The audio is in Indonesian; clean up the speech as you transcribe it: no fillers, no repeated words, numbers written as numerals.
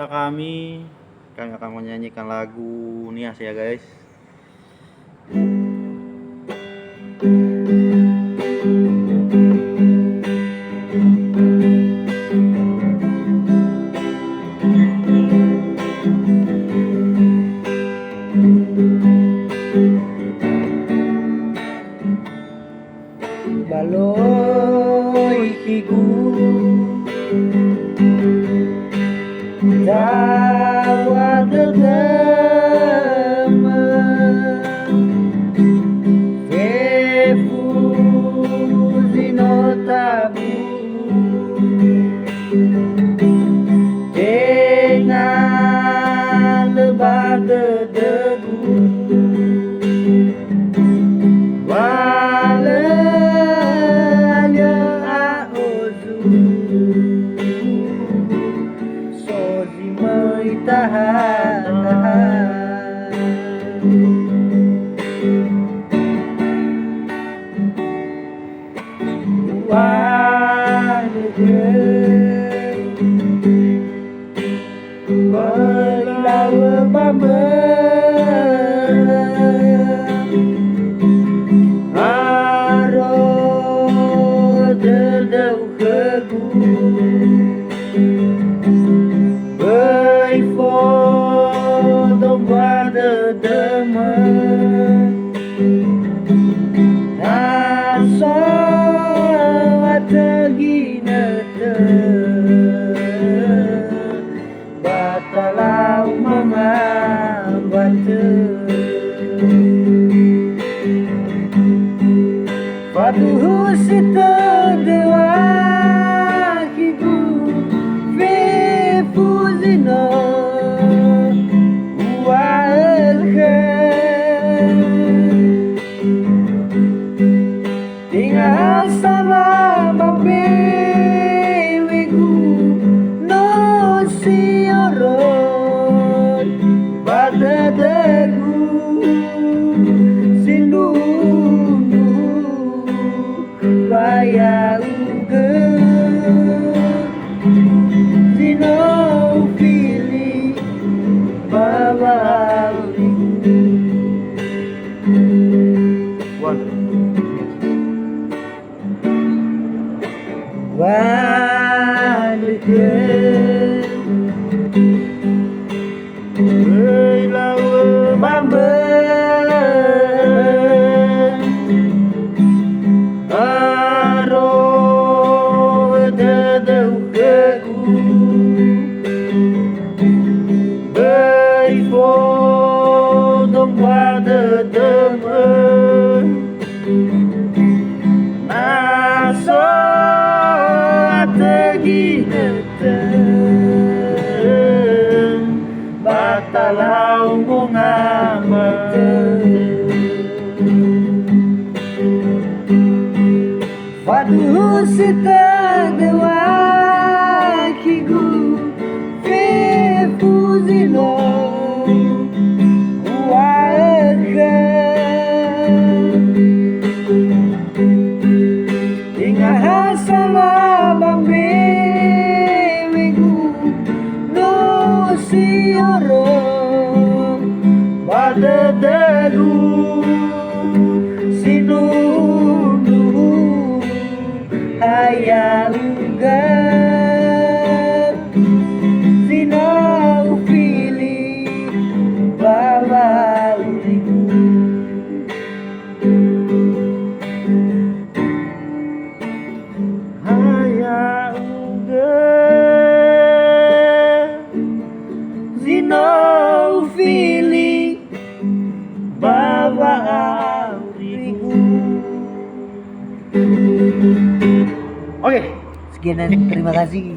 kami akan menyanyikan lagu Nias ya guys. Baloi kiku tawa tergema Fefuzino tabu dengan lebah debu tahan berlalu arah dedau kegu pada demen asa tergina batalau mengabate patuh sita dewa kiku fefuzino tinggal sama babewiku no sioron pada degu sindunu bayar uge zino pilih bawa berlalu arah dedau keku berfotong pada demen masa batalau mengamate Fatuh sita dewa kiku fefuzino warga tinggal hasala bambe siorong pada dagu sinunu hayangga sinau pilih bawaliku no feeling bawa ribu. Oke, sekian dan terima kasih.